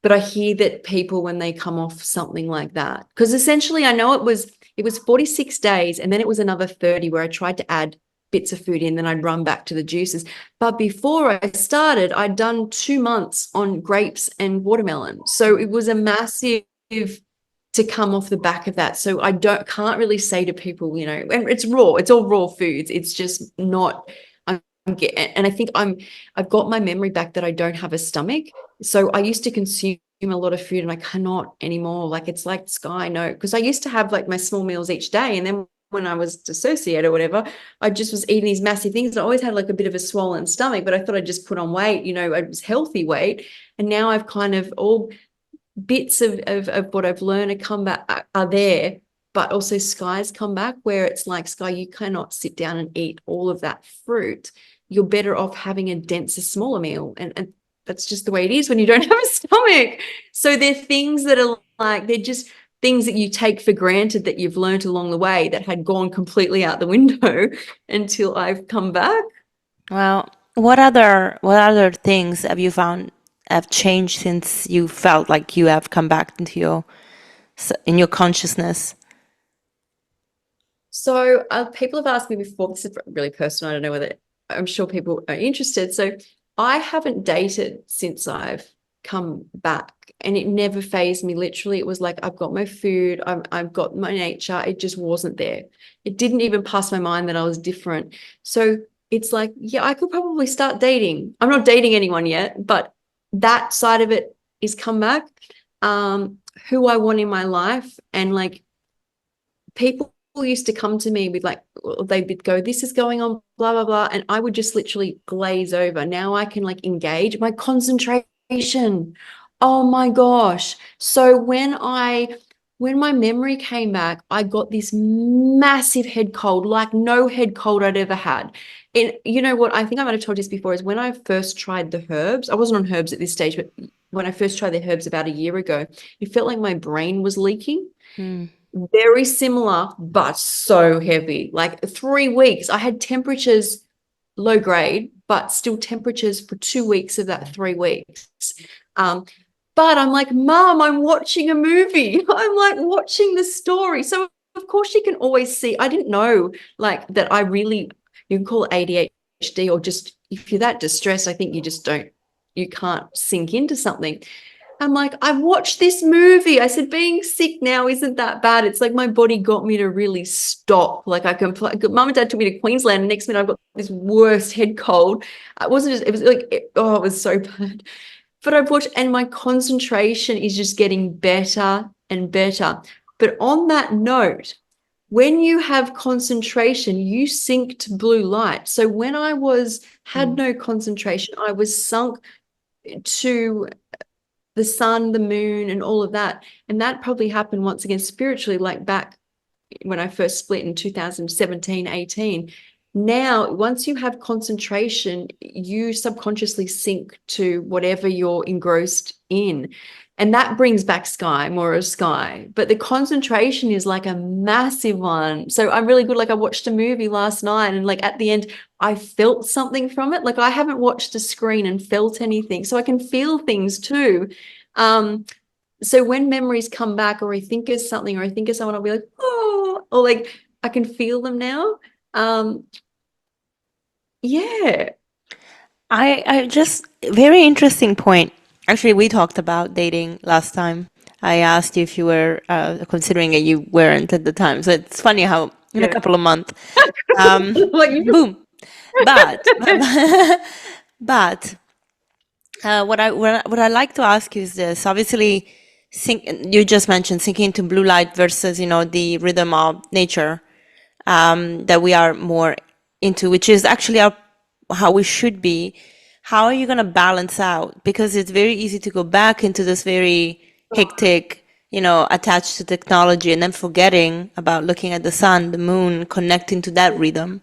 But I hear that people, when they come off something like that, because essentially I know it was 46 days, and then it was another 30 where I tried to add bits of food in, then I'd run back to the juices. But before I started, I'd done 2 months on grapes and watermelon. So it was a massive to come off the back of that. So I can't really say to people, and it's raw, it's all raw foods. It's just not, and I think I've got my memory back that I don't have a stomach. So I used to consume a lot of food, and I cannot anymore. Like it's like Skye, no, because I used to have like my small meals each day, and then when I was dissociated or whatever, I just was eating these massive things. I always had like a bit of a swollen stomach, but I thought I'd just put on weight, it was healthy weight. And now I've kind of all bits of what I've learned are there, but also Skye's come back where it's like, Skye, you cannot sit down and eat all of that fruit. You're better off having a denser, smaller meal. And that's just the way it is when you don't have a stomach. So they're things that are like, they're just things that you take for granted that you've learned along the way that had gone completely out the window until I've come back. Well, what other things have you found have changed since you felt like you have come back into in your consciousness? So people have asked me before, this is really personal, I don't know whether, I'm sure people are interested. So I haven't dated since I've come back, and it never fazed me. Literally, it was like, I've got my food, I've got my nature. It just wasn't there. It didn't even pass my mind that I was different. So it's like, yeah, I could probably start dating. I'm not dating anyone yet, but that side of it is come back. Who I want in my life, and like people used to come to me with like, they would go, this is going on, blah, blah, blah. And I would just literally glaze over. Now I can like engage my concentration. Oh my gosh. So when my memory came back, I got this massive head cold, like no head cold I'd ever had. And you know what? I think I might have told you this before, is when I first tried the herbs, I wasn't on herbs at this stage, but when I first tried the herbs about a year ago, it felt like my brain was leaking. Very similar, but so heavy. Like 3 weeks, I had temperatures low grade, but still temperatures for 2 weeks of that 3 weeks. But I'm like, Mom, I'm watching a movie. I'm like watching the story. So of course you can always see. I didn't know like that. You can call it ADHD, or just if you're that distressed, I think you can't sink into something. I'm like, I watched this movie. I said, being sick now isn't that bad. It's like my body got me to really stop. Like Mum and Dad took me to Queensland, and next minute I've got this worst head cold. It was so bad. But I've watched, and my concentration is just getting better and better. But on that note, when you have concentration, you sink to blue light. So when I had no concentration, I was sunk to the sun, the moon, and all of that. And that probably happened once again spiritually, like back when I first split in 2017, 18. Now, once you have concentration, you subconsciously sink to whatever you're engrossed in. And that brings back Skye, more of Skye. But the concentration is like a massive one. So I'm really good. Like I watched a movie last night and like at the end, I felt something from it. Like I haven't watched a screen and felt anything. So I can feel things too. So when memories come back or I think of something or I think of someone, I'll be like, oh, or like I can feel them now. Yeah. I just very interesting point. Actually, we talked about dating last time. I asked you if you were considering it. You weren't at the time, so it's funny how in a Yeah. couple of months, Like, boom. But but what I like to ask you is this. Obviously, you just mentioned sinking into blue light versus the rhythm of nature that we are more into, which is actually how we should be. How are you going to balance out? Because it's very easy to go back into this very hectic, attached to technology and then forgetting about looking at the sun, the moon, connecting to that rhythm.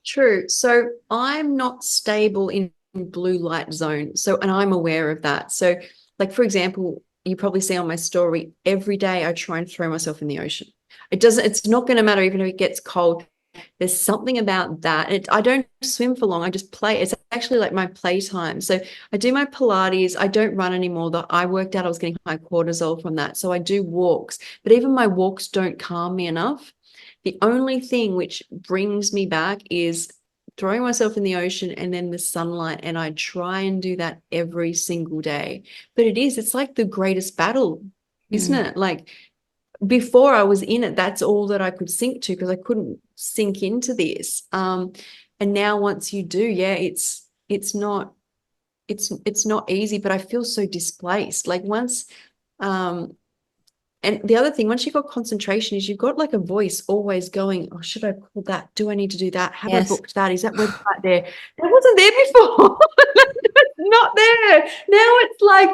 true. So I'm not stable in blue light zone. So, and I'm aware of that. So, like, for example, you probably see on my story, every day I try and throw myself in the ocean. It's not going to matter even if it gets cold. There's something about that. I don't swim for long. I just play. It's actually like my playtime. So I do my Pilates. I don't run anymore. I worked out I was getting high cortisol from that. So I do walks, but even my walks don't calm me enough. The only thing which brings me back is throwing myself in the ocean and then the sunlight. And I try and do that every single day. But it's like the greatest battle, isn't it? Like before I was in it, that's all that I could sink to because I couldn't sink into this. And now once you do, yeah, it's not easy, but I feel so displaced. Like once and the other thing, once you've got concentration, is you've got like a voice always going, oh, should I call that? Do I need to do that? Have I Yes. booked that? Is that website there? That wasn't there before. It's not there. Now it's like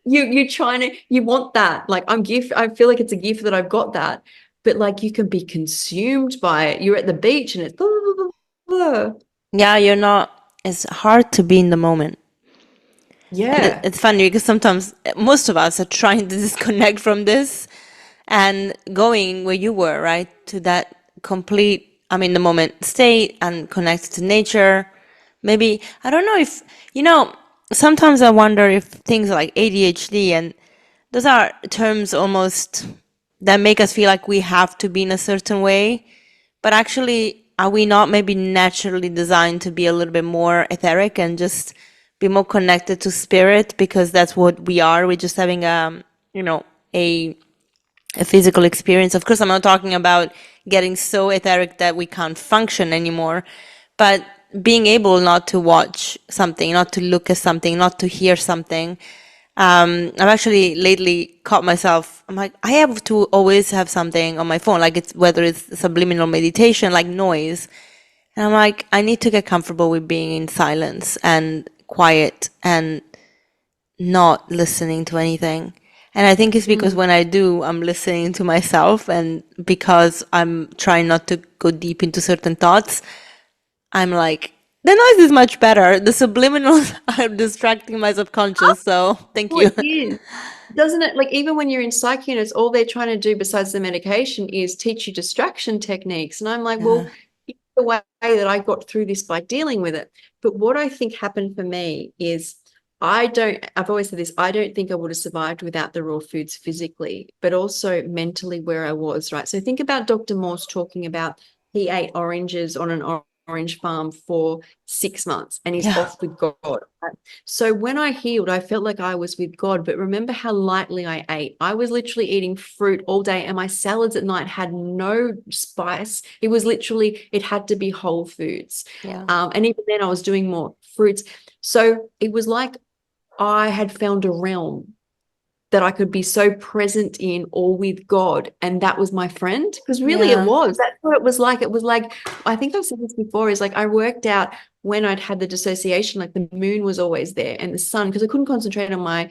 you're trying to, you want that. Like I feel like it's a gift that I've got that. But like you can be consumed by it. You're at the beach and it's blah, blah, blah, blah. Yeah, you're not. It's hard to be in the moment. And Yeah. it's funny because sometimes most of us are trying to disconnect from this and going where you were, right? To that complete, I'm in the moment state and connected to nature. Maybe, I don't know if, sometimes I wonder if things like ADHD and those are terms almost that make us feel like we have to be in a certain way. But actually, are we not maybe naturally designed to be a little bit more etheric and just be more connected to spirit because that's what we are? We're just having a physical experience. Of course, I'm not talking about getting so etheric that we can't function anymore, but being able not to watch something, not to look at something, not to hear something. I've actually lately caught myself, I'm like, I have to always have something on my phone, like it's whether it's subliminal meditation, like noise. And I'm like, I need to get comfortable with being in silence and quiet and not listening to anything. And I think it's because when I do, I'm listening to myself, and because I'm trying not to go deep into certain thoughts, I'm like, the noise is much better. The subliminals are distracting my subconscious. So thank Oh, you. it is. Doesn't it? Like even when you're in psych units, all they're trying to do besides the medication is teach you distraction techniques. And I'm like, well, Yeah. it's the way that I got through this by dealing with it. But what I think happened for me is I've always said this, I don't think I would have survived without the raw foods physically, but also mentally where I was, right? So think about Dr. Morse talking about he ate oranges on an orange farm for 6 months and he's Yeah. off with God. Right? So when I healed, I felt like I was with God, but remember how lightly I ate. I was literally eating fruit all day and my salads at night had no spice. It was literally, it had to be whole foods. Yeah. And even then I was doing more fruits. So it was like I had found a realm that I could be so present in or with God. And that was my friend. Because really it Yeah. was. That's what it was like. It was like, I think I've said this before, is like I worked out when I'd had the dissociation, like the moon was always there and the sun, because I couldn't concentrate on my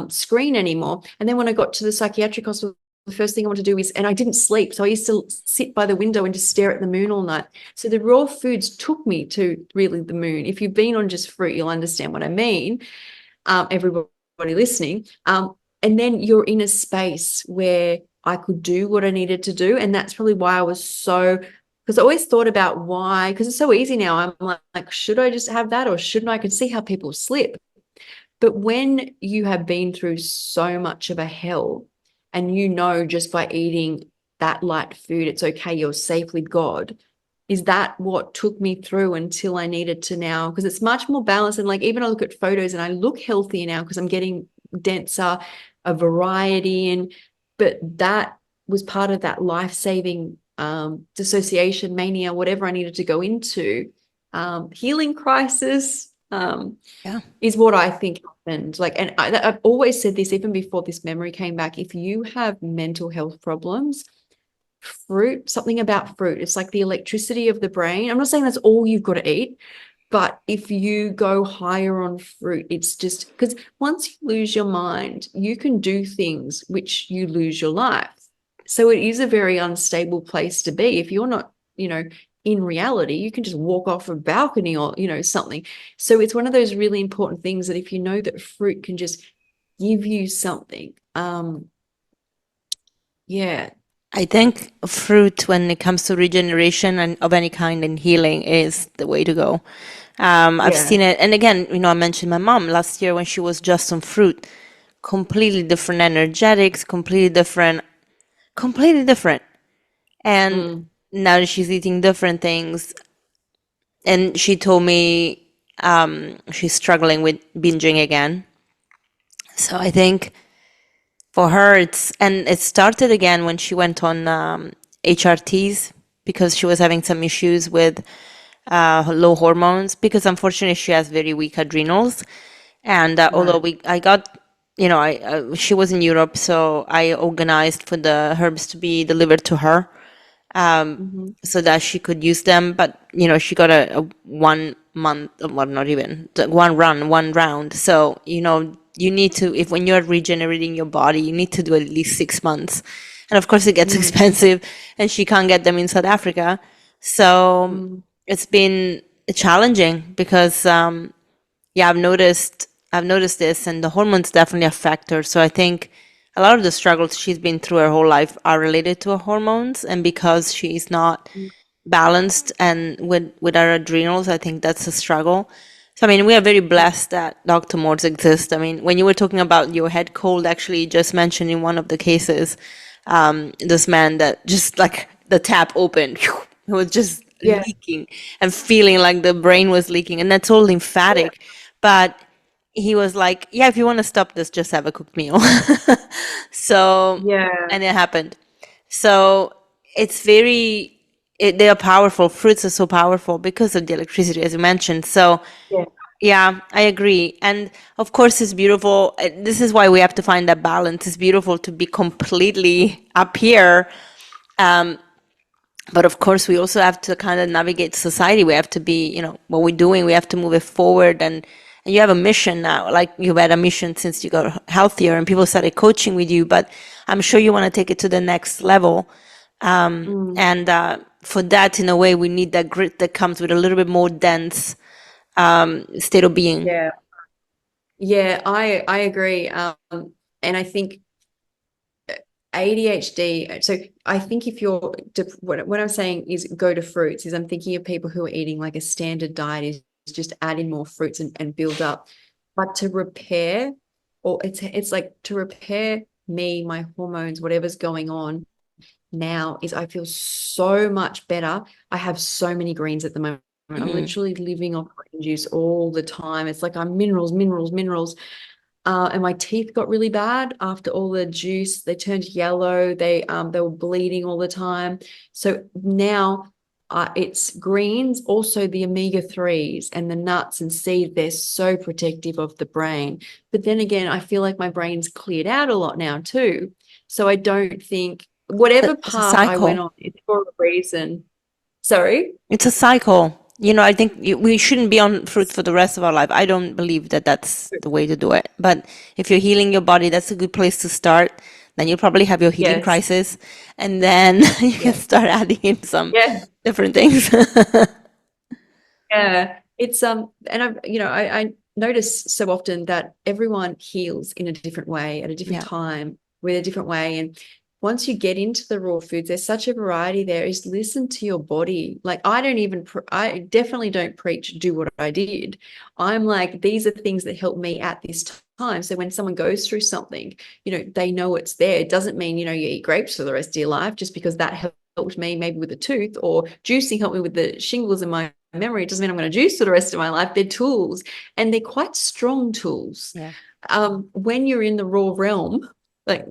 screen anymore. And then when I got to the psychiatric hospital, the first thing I wanted to do is, and I didn't sleep. So I used to sit by the window and just stare at the moon all night. So the raw foods took me to really the moon. If you've been on just fruit, you'll understand what I mean. Everybody listening. And then you're in a space where I could do what I needed to do. And that's probably why I was so, because I always thought about why, because it's so easy now. I'm like, should I just have that or shouldn't I? I can see how people slip. But when you have been through so much of a hell and you know just by eating that light food, it's okay, you're safe with God. Is that what took me through until I needed to now? Because it's much more balanced. And like, even I look at photos and I look healthier now because I'm getting denser, a variety. But that was part of that life-saving dissociation, mania, whatever I needed to go into, healing crisis, Yeah. is what I think happened. Like, and I've always said this, even before this memory came back, if you have mental health problems, fruit, something about fruit, it's like the electricity of the brain. I'm not saying that's all you've got to eat, but if you go higher on fruit, it's just because once you lose your mind, you can do things which you lose your life. So it is a very unstable place to be. If you're not, in reality, you can just walk off a balcony or, something. So it's one of those really important things that if you know that fruit can just give you something, yeah. I think fruit, when it comes to regeneration and of any kind and healing, is the way to go. I've Yeah. seen it, and again, I mentioned my mom last year when she was just on fruit, completely different energetics, completely different. And Mm. now that she's eating different things, and she told me she's struggling with binging again. So I think for her, it started again when she went on HRTs because she was having some issues with low hormones because unfortunately she has very weak adrenals. And although Right. I got, she was in Europe, so I organized for the herbs to be delivered to her Mm-hmm. so that she could use them. But she got a 1 month, well, not even one round. So you need to, if when you're regenerating your body, you need to do at least 6 months, and of course it gets Mm. expensive, and she can't get them in South Africa. So Mm. it's been challenging because yeah, I've noticed this, and the hormones definitely affect her. So I think a lot of the struggles she's been through her whole life are related to her hormones, and because she's not Mm. balanced and with our adrenals, I think that's a struggle. So I mean, we are very blessed that Dr. Morse exists. I mean, when you were talking about your head cold, actually, you just mentioned in one of the cases, this man that just like the tap opened, it was just Yeah. leaking and feeling like the brain was leaking, and that's all lymphatic. But he was like, "Yeah, if you want to stop this, just have a cooked meal." So, Yeah. and it happened. So it's they are powerful. Fruits are so powerful because of the electricity, as you mentioned. So Yeah. yeah, I agree. And of course, it's beautiful. This is why we have to find that balance. It's beautiful to be completely up here. But of course, we also have to kind of navigate society. We have to be, what we're doing, we have to move it forward. And you have a mission now. Like you've had a mission since you got healthier and people started coaching with you. But I'm sure you want to take it to the next level. Mm. And for that, in a way, we need that grit that comes with a little bit more dense state of being. Yeah. Yeah, I agree. And I think ADHD. So I think if what I'm saying is go to fruits, is I'm thinking of people who are eating like a standard diet is just add in more fruits and build up. But to repair, or it's like to repair me, my hormones, whatever's going on now, is I feel so much better. I have so many greens at the moment. I'm Mm. literally living off green juice all the time. It's like I'm minerals, minerals, minerals. And my teeth got really bad after all the juice. They turned yellow. They were bleeding all the time. So now it's greens, also the omega-3s and the nuts and seeds. They're so protective of the brain. But then again, I feel like my brain's cleared out a lot now too. So I don't think whatever It's a path I went cycle. on, it's for a reason. Sorry? It's a cycle. I think we shouldn't be on fruit for the rest of our life. I don't believe that that's the way to do it. But if you're healing your body, that's a good place to start. Then you'll probably have your healing Yes. crisis, and then you can Yeah. start adding in some Yeah. different things. Yeah. It's and I notice so often that everyone heals in a different way at a different Yeah. time with a different way. And once you get into the raw foods, there's such a variety there. Is listen to your body. Like I definitely don't preach do what I did. I'm like, these are things that help me at this time. So when someone goes through something, they know it's there. It doesn't mean, you eat grapes for the rest of your life just because that helped me maybe with a tooth, or juicing helped me with the shingles in my memory. It doesn't mean I'm going to juice for the rest of my life. They're tools, and they're quite strong tools. Yeah. When you're in the raw realm, like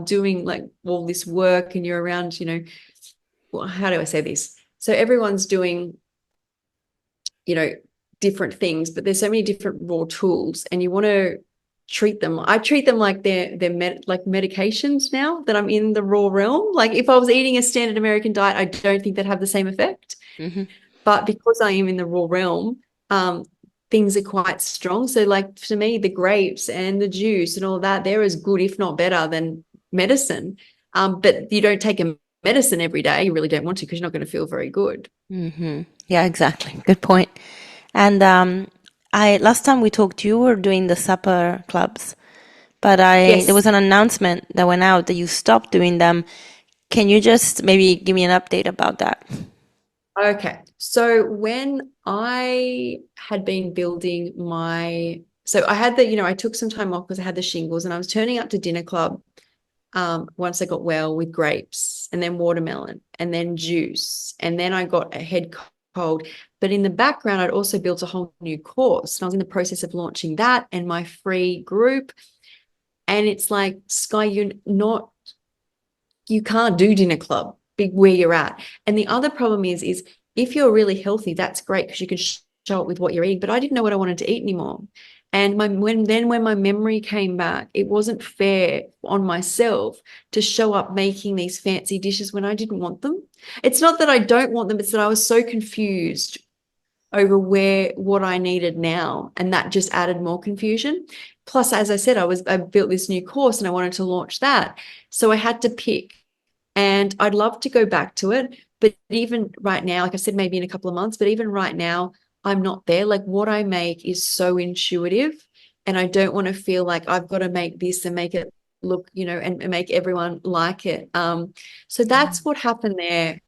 doing like all this work, and you're around, how do I say this? So everyone's doing, different things, but there's so many different raw tools, and you want to treat them. I treat them like they're like medications now that I'm in the raw realm. Like if I was eating a standard American diet, I don't think they'd have the same effect. Mm-hmm. But because I am in the raw realm, things are quite strong. So like to me, the grapes and the juice and all that, they're as good, if not better, than medicine. But you don't take a medicine every day. You really don't want to, because you're not going to feel very good. Mm-hmm. Yeah, exactly. Good point. And I last time we talked, you were doing the supper clubs, but there was Yes. an announcement that went out that you stopped doing them. Can you just maybe give me an update about that? Okay. So when I had been building so I had I took some time off because I had the shingles, and I was turning up to dinner club once I got well, with grapes and then watermelon and then juice. And then I got a head cold. But in the background, I'd also built a whole new course. And I was in the process of launching that and my free group. And it's like, Skye, you can't do dinner club where you're at. And the other problem is if you're really healthy, that's great because you can show up with what you're eating. But I didn't know what I wanted to eat anymore. And when my memory came back, it wasn't fair on myself to show up making these fancy dishes when I didn't want them. It's not that I don't want them, it's that I was so confused over what I needed now, and that just added more confusion. Plus, as I said, I built this new course and I wanted to launch that. So I had to pick, and I'd love to go back to it. But even right now, like I said, maybe in a couple of months, but even right now, I'm not there. Like what I make is so intuitive, and I don't want to feel like I've got to make this and make it look, and make everyone like it. So that's what happened there.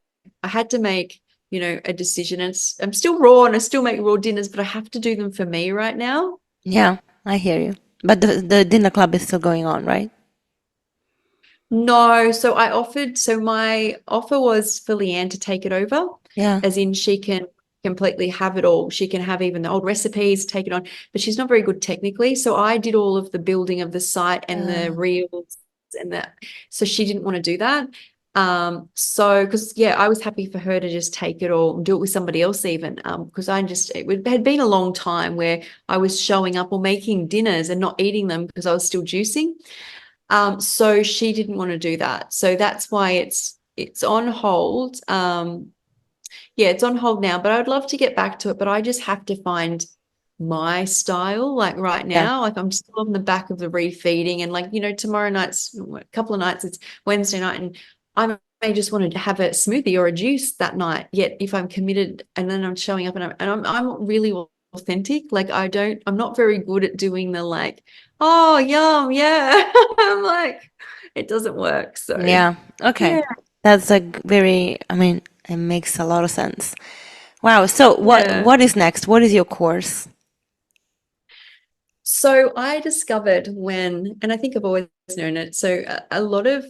I had to make, a decision. And I'm still raw and I still make raw dinners, but I have to do them for me right now. Yeah, I hear you. But the dinner club is still going on, right? No, so my offer was for Leanne to take it over, Yeah. as in she can completely have it all. She can have even the old recipes, take it on, but she's not very good technically. So I did all of the building of the site and the reels and that. So she didn't want to do that. So because I was happy for her to just take it all and do it with somebody else even. Because it had been a long time where I was showing up or making dinners and not eating them because I was still juicing. So she didn't want to do that. So that's why it's on hold. It's on hold now, but I'd love to get back to it, but I just have to find my style. Like right Yeah. now, like I'm still on the back of the refeeding, and like, tomorrow night's a couple of nights, it's Wednesday night, and I may just want to have a smoothie or a juice that night. Yet if I'm committed and then I'm showing up and I'm really authentic, like I'm not very good at doing the like, oh, yum, yeah. I'm like, it doesn't work. So Yeah. Okay. yeah, That's I mean, it makes a lot of sense. Wow. So yeah. what is next? What is your course? So I discovered and I think I've always known it. So a lot of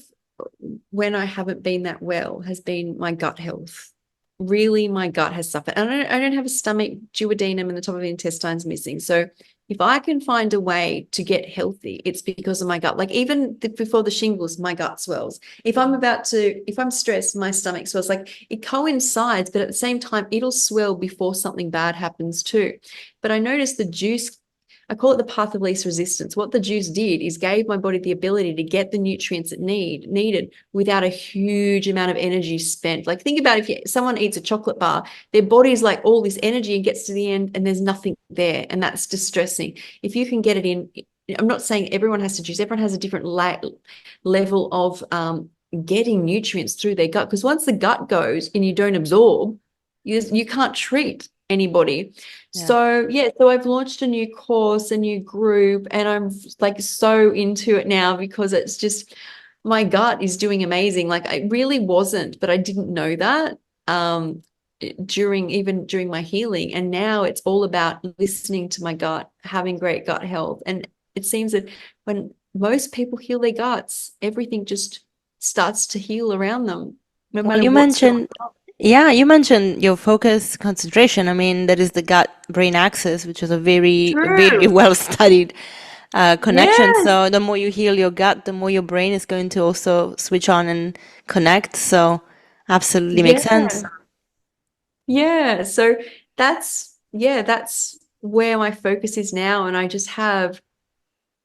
when I haven't been that well has been my gut health. Really, my gut has suffered. I don't have a stomach duodenum and the top of the intestine's missing. So if I can find a way to get healthy, it's because of my gut. Like even before the shingles, my gut swells. If I'm stressed, my stomach swells. Like it coincides, but at the same time, it'll swell before something bad happens too. But I noticed the juice, I call it the path of least resistance. What the juice did is gave my body the ability to get the nutrients it needed without a huge amount of energy spent. Like think about if someone eats a chocolate bar, their body's like all this energy and gets to the end and there's nothing there, and that's distressing. If you can get it in, I'm not saying everyone has to juice. Everyone has a different level of getting nutrients through their gut, because once the gut goes and you don't absorb, you can't treat. anybody. Yeah. So I've launched a new course, a new group, and I'm like so into it now because it's just my gut is doing amazing. Like I really wasn't, but I didn't know that during my healing. And now it's all about listening to my gut, having great gut health. And it seems that when most people heal their guts, everything just starts to heal around them, no Well, matter you what's going mentioned, on. yeah, you mentioned your focus, concentration. I mean, that is the gut-brain axis, which is a very, very True. well-studied connection. Yes. So the more you heal your gut, the more your brain is going to also switch on and connect. So absolutely makes sense. Yeah. Yeah. So that's where my focus is now. And I just have,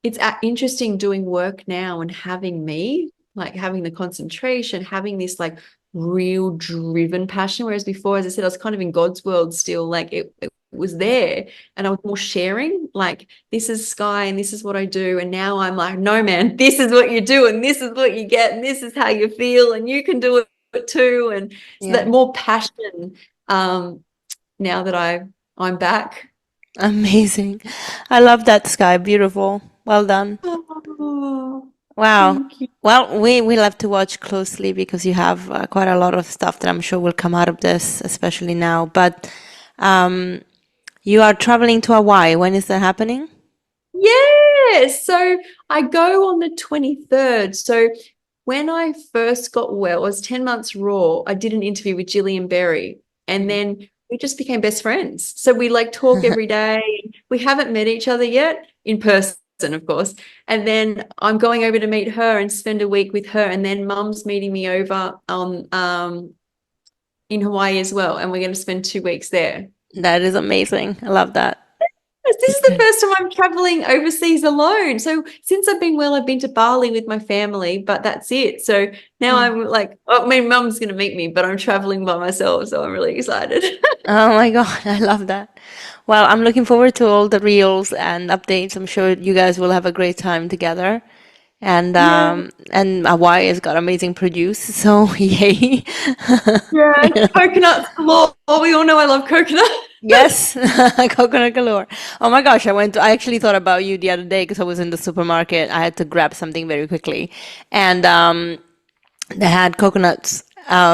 it's interesting doing work now and having me, like having the concentration, having this like real driven passion. Whereas before, as I said, I was kind of in God's world still, like it was there and I was more sharing, like, this is Skye and this is what I do. And now I'm like, no, man, this is what you do and this is what you get and this is how you feel and you can do it too. And so Yeah. that more passion, now that I'm back. Amazing. I love that, Sky. Beautiful. Well done. Oh, Wow. thank you. Well, we'll have to watch closely because you have quite a lot of stuff that I'm sure will come out of this, especially now. But um, you are traveling to Hawaii. When is that happening? Yeah, so I go on the 23rd. So when I first got well, I was 10 months raw. I did an interview with Gillian Berry, and Mm. then we just became best friends. So we like talk every day. We haven't met each other yet in person, of course. And then I'm going over to meet her and spend a week with her. And then mum's meeting me over in Hawaii as well. And we're going to spend 2 weeks there. That is amazing. I love that. This is the first time I'm traveling overseas alone. So since I've been well, I've been to Bali with my family, but that's it. So now Mm. I'm like, oh, my mum's going to meet me, but I'm traveling by myself. So I'm really excited. Oh my God, I love that. Well, I'm looking forward to all the reels and updates. I'm sure you guys will have a great time together. Yeah. And Hawaii has got amazing produce, so yay. Yeah. Coconuts galore. Oh, we all know I love coconut. Yes, coconut galore. Oh my gosh, I actually thought about you the other day because I was in the supermarket. I had to grab something very quickly. And they had coconuts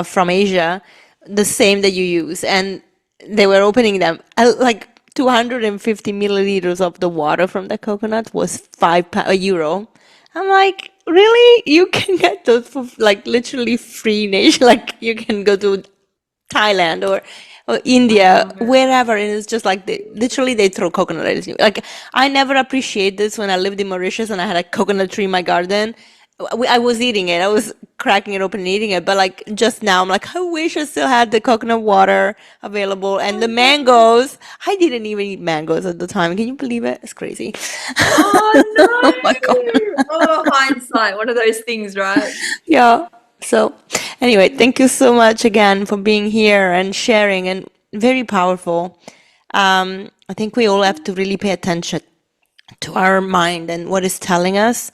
from Asia, the same that you use, and they were opening them. Like 250 milliliters of the water from the coconut was a euro. I'm like, really? You can get those for like literally free in Asia. Like you can go to Thailand or I India, know. wherever, and it's just like literally they throw coconut at you. Like I never appreciate this when I lived in Mauritius and I had a coconut tree in my garden. I was eating it. I was cracking it open and eating it. But like just now, I'm like, I wish I still had the coconut water available and I the know. mangoes. I didn't even eat mangoes at the time. Can you believe it? It's crazy. Oh, Oh my God. no. Oh, hindsight. One of those things, right? Yeah. So, anyway, thank you so much again for being here and sharing, and very powerful. I think we all have to really pay attention to our mind and what it's telling us,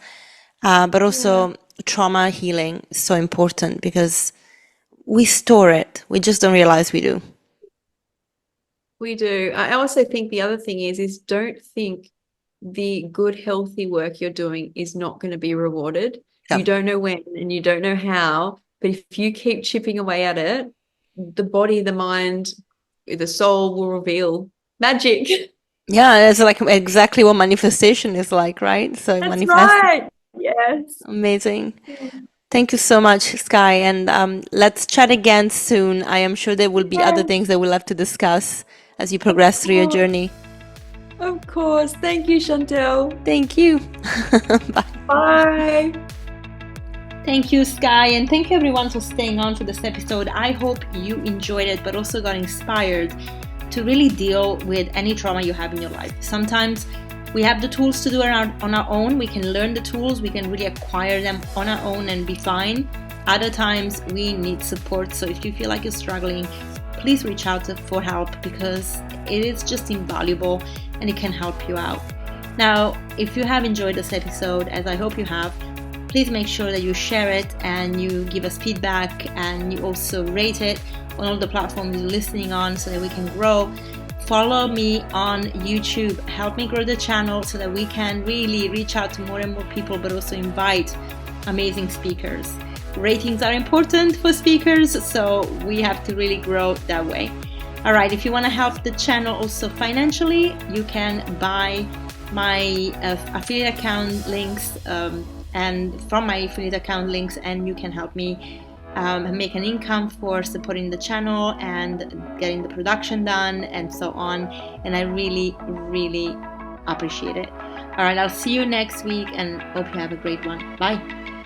but Yeah. also trauma healing is so important because we store it. We just don't realize we do. We do. I also think the other thing is don't think the good, healthy work you're doing is not going to be rewarded. Yeah. You don't know when and you don't know how, but if you keep chipping away at it, the body, the mind, the soul will reveal magic. Yeah, it's like exactly what manifestation is like, right? So That's manifest. right. Yes. Amazing. Thank you so much, Sky. And let's chat again soon. I am sure there will be other Yes, things that we'll have to discuss as you of progress through your course. journey. Of course. Thank you, Chantel. Thank you. Bye. Bye. Thank you, Sky, and thank you everyone for staying on for this episode. I hope you enjoyed it, but also got inspired to really deal with any trauma you have in your life. Sometimes we have the tools to do it on our own. We can learn the tools, we can really acquire them on our own and be fine. Other times we need support. So if you feel like you're struggling, please reach out for help because it is just invaluable and it can help you out. Now, if you have enjoyed this episode, as I hope you have, please make sure that you share it and you give us feedback and you also rate it on all the platforms you're listening on so that we can grow. Follow me on YouTube. Help me grow the channel so that we can really reach out to more and more people, but also invite amazing speakers. Ratings are important for speakers, so we have to really grow that way. All right, if you want to help the channel also financially, you can buy my affiliate account links and from my affiliate account links, and you can help me make an income for supporting the channel and getting the production done and so on. And I really, really appreciate it. All right, I'll see you next week and hope you have a great one. Bye.